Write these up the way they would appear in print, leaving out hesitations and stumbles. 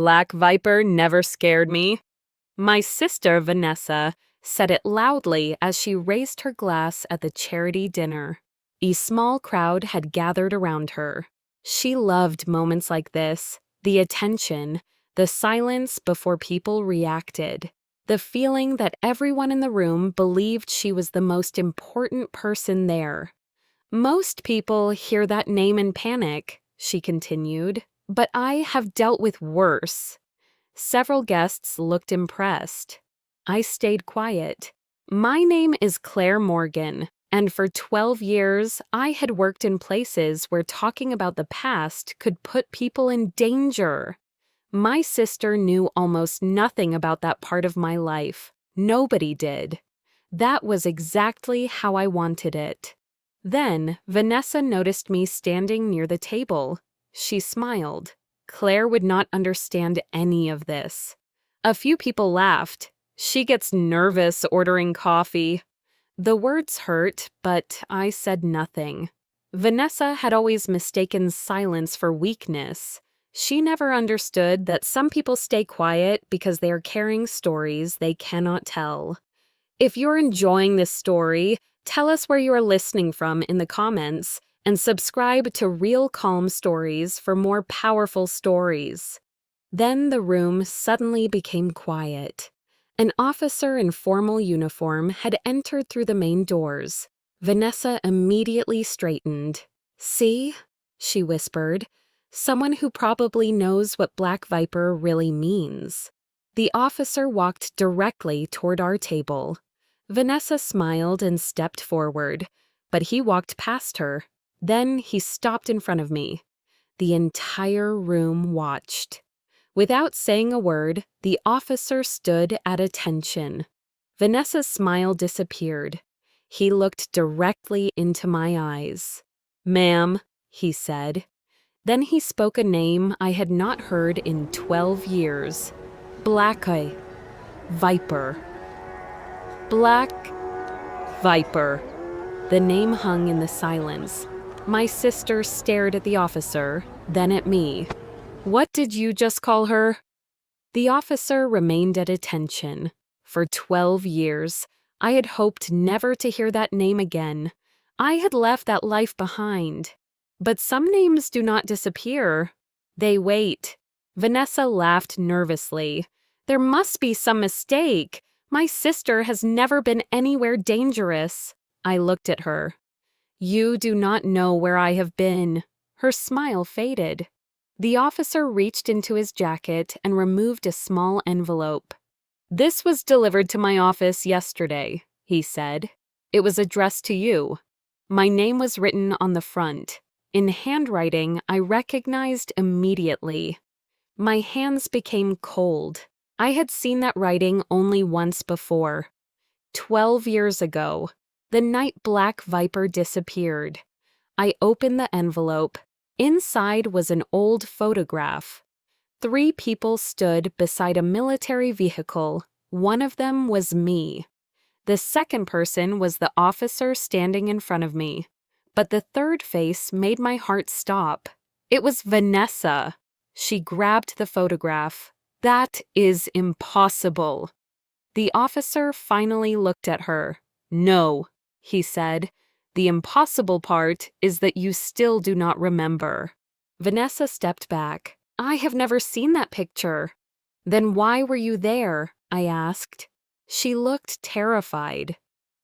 Black Viper never scared me. My sister, Vanessa, said it loudly as she raised her glass at the charity dinner. A small crowd had gathered around her. She loved moments like this, the attention, the silence before people reacted, the feeling that everyone in the room believed she was the most important person there. Most people hear that name and panic, she continued, but I have dealt with worse. Several guests looked impressed. I stayed quiet. My name is Claire Morgan, and for 12 years, I had worked in places where talking about the past could put people in danger. My sister knew almost nothing about that part of my life. Nobody did. That was exactly how I wanted it. Then, Vanessa noticed me standing near the table. She smiled. Claire would not understand any of this. A few people laughed. She gets nervous ordering coffee. The words hurt, but I said nothing. Vanessa had always mistaken silence for weakness. She never understood that some people stay quiet because they are carrying stories they cannot tell. If you're enjoying this story, tell us where you are listening from in the comments, and subscribe to Real Calm Stories for more powerful stories. Then the room suddenly became quiet. An officer in formal uniform had entered through the main doors. Vanessa immediately straightened. "See?" she whispered. "Someone who probably knows what Black Viper really means." The officer walked directly toward our table. Vanessa smiled and stepped forward, but he walked past her. Then he stopped in front of me. The entire room watched. Without saying a word, the officer stood at attention. Vanessa's smile disappeared. He looked directly into my eyes. "Ma'am," he said. Then he spoke a name I had not heard in 12 years. Black Viper. Black Viper. The name hung in the silence. My sister stared at the officer, then at me. "What did you just call her?" The officer remained at attention. For 12 years, I had hoped never to hear that name again. I had left that life behind. But some names do not disappear. They wait. Vanessa laughed nervously. "There must be some mistake. My sister has never been anywhere dangerous." I looked at her. "You do not know where I have been." Her smile faded. The officer reached into his jacket and removed a small envelope. "This was delivered to my office yesterday," he said. "It was addressed to you." My name was written on the front. In handwriting I recognized immediately. My hands became cold. I had seen that writing only once before. 12 years ago, the night Black Viper disappeared. I opened the envelope. Inside was an old photograph. 3 people stood beside a military vehicle. One of them was me. The second person was the officer standing in front of me. But the third face made my heart stop. It was Vanessa. She grabbed the photograph. "That is impossible." The officer finally looked at her. "No," he said. "The impossible part is that you still do not remember." Vanessa stepped back. "I have never seen that picture." "Then why were you there?" I asked. She looked terrified.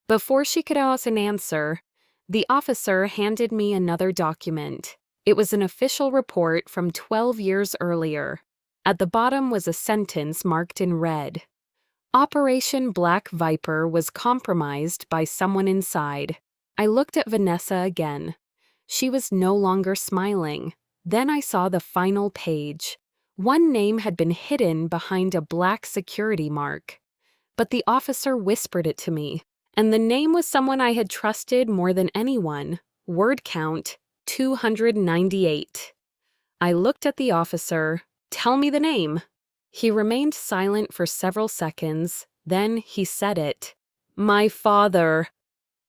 Before she could ask an answer, the officer handed me another document. It was an official report from 12 years earlier. At the bottom was a sentence marked in red. Operation Black Viper was compromised by someone inside. I looked at Vanessa again. She was no longer smiling. Then I saw the final page. One name had been hidden behind a black security mark. But the officer whispered it to me, and the name was someone I had trusted more than anyone. Word count, 298. I looked at the officer. "Tell me the name." He remained silent for several seconds. Then he said it. "My father."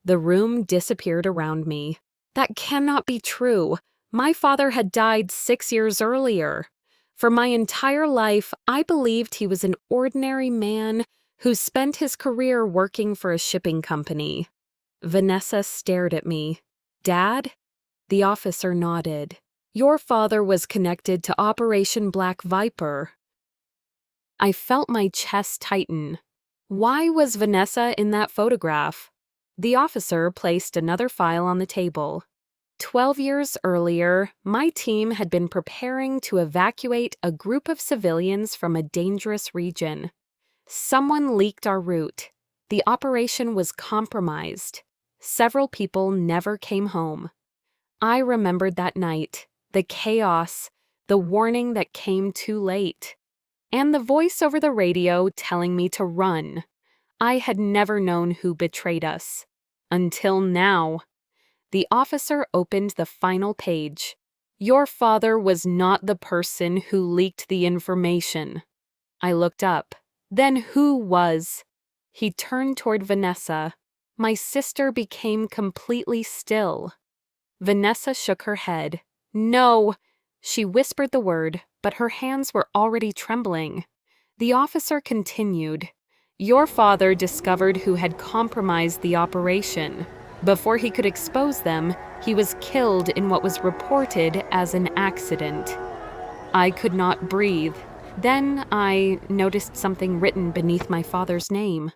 The room disappeared around me. That cannot be true. My father had died 6 years earlier. For my entire life, I believed he was an ordinary man who spent his career working for a shipping company. Vanessa stared at me. Dad? The officer nodded. Your father was connected to Operation Black Viper. I felt my chest tighten. Why was Vanessa in that photograph? The officer placed another file on the table. 12 years earlier, my team had been preparing to evacuate a group of civilians from a dangerous region. Someone leaked our route. The operation was compromised. Several people never came home. I remembered that night, the chaos, the warning that came too late, and the voice over the radio telling me to run. I had never known who betrayed us. Until now. The officer opened the final page. Your father was not the person who leaked the information. I looked up. Then who was? He turned toward Vanessa. My sister became completely still. Vanessa shook her head. No. She whispered the word, but her hands were already trembling. The officer continued. Your father discovered who had compromised the operation. Before he could expose them, he was killed in what was reported as an accident. I could not breathe. Then I noticed something written beneath my father's name.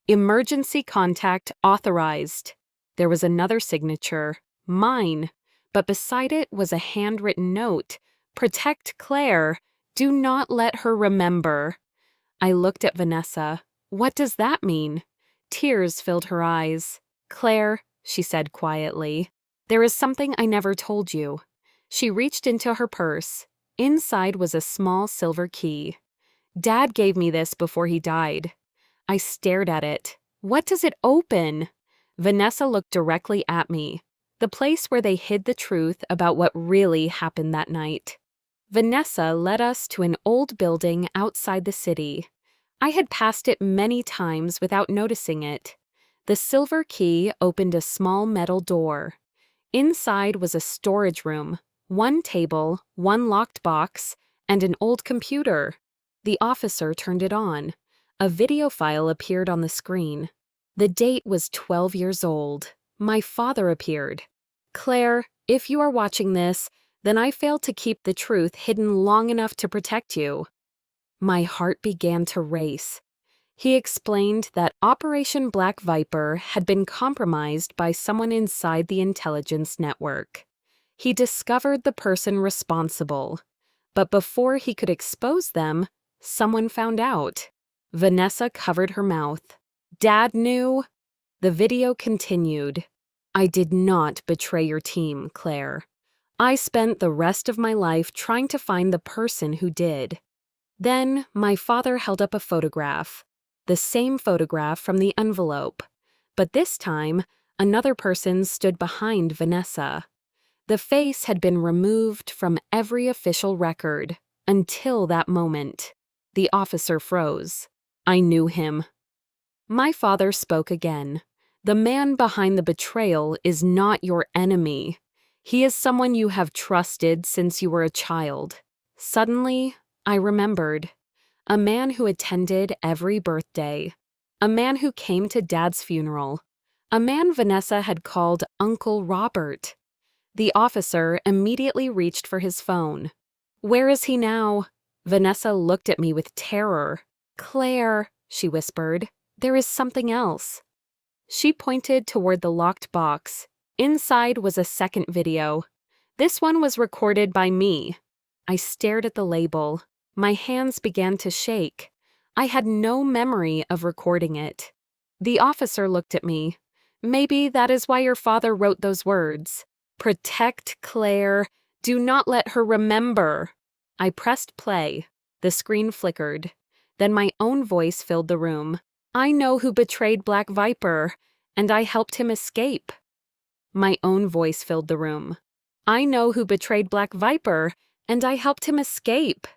Emergency contact authorized. There was another signature, mine, but beside it was a handwritten note. Protect Claire. Do not let her remember. I looked at Vanessa. What does that mean? Tears filled her eyes. Claire, she said quietly, there is something I never told you. She reached into her purse. Inside was a small silver key. Dad gave me this before he died. I stared at it. What does it open? Vanessa looked directly at me, the place where they hid the truth about what really happened that night. Vanessa led us to an old building outside the city. I had passed it many times without noticing it. The silver key opened a small metal door. Inside was a storage room, one table, one locked box, and an old computer. The officer turned it on. A video file appeared on the screen. The date was 12 years old. My father appeared. Claire, if you are watching this, then I failed to keep the truth hidden long enough to protect you. My heart began to race. He explained that Operation Black Viper had been compromised by someone inside the intelligence network. He discovered the person responsible. But before he could expose them, someone found out. Vanessa covered her mouth. Dad knew? The video continued. I did not betray your team, Claire. I spent the rest of my life trying to find the person who did. Then my father held up a photograph. The same photograph from the envelope. But this time, another person stood behind Vanessa. The face had been removed from every official record until that moment. The officer froze. I knew him. My father spoke again. The man behind the betrayal is not your enemy. He is someone you have trusted since you were a child. Suddenly, I remembered. A man who attended every birthday. A man who came to Dad's funeral. A man Vanessa had called Uncle Robert. The officer immediately reached for his phone. Where is he now? Vanessa looked at me with terror. Claire, she whispered, there is something else. She pointed toward the locked box. Inside was a second video. This one was recorded by me. I stared at the label. My hands began to shake. I had no memory of recording it. The officer looked at me. Maybe that is why your father wrote those words. Protect Claire. Do not let her remember. I pressed play. The screen flickered. Then my own voice filled the room. I know who betrayed Black Viper, and I helped him escape. My own voice filled the room. I know who betrayed Black Viper, and I helped him escape.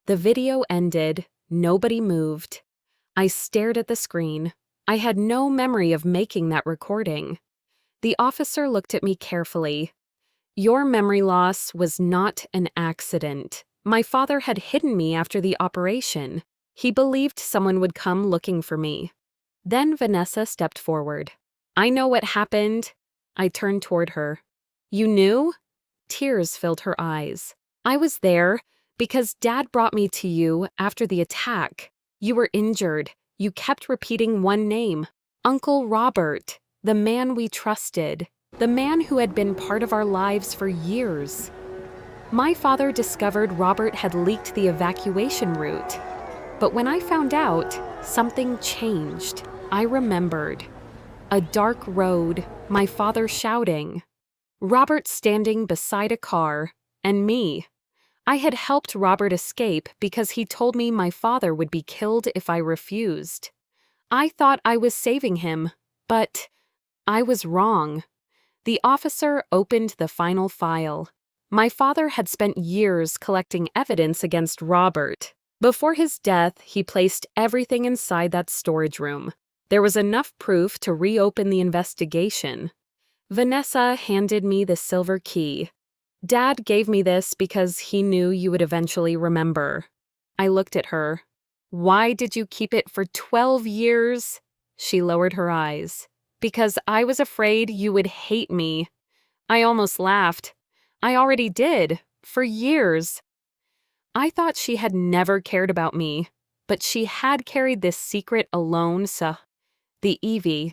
The video ended. Nobody moved. I stared at the screen. I had no memory of making that recording. The officer looked at me carefully. Your memory loss was not an accident. My father had hidden me after the operation. He believed someone would come looking for me. Then Vanessa stepped forward. I know what happened. I turned toward her. You knew? Tears filled her eyes. I was there because Dad brought me to you after the attack. You were injured. You kept repeating one name. Uncle Robert, the man we trusted, the man who had been part of our lives for years. My father discovered Robert had leaked the evacuation route. But when I found out, something changed. I remembered. A dark road, my father shouting, Robert standing beside a car, and me. I had helped Robert escape because he told me my father would be killed if I refused. I thought I was saving him, but I was wrong. The officer opened the final file. My father had spent years collecting evidence against Robert. Before his death, he placed everything inside that storage room. There was enough proof to reopen the investigation. Vanessa handed me the silver key. Dad gave me this because he knew you would eventually remember. I looked at her. Why did you keep it for 12 years? She lowered her eyes. Because I was afraid you would hate me. I almost laughed. I already did, for years. I thought she had never cared about me, but she had carried this secret alone, so. The Evie,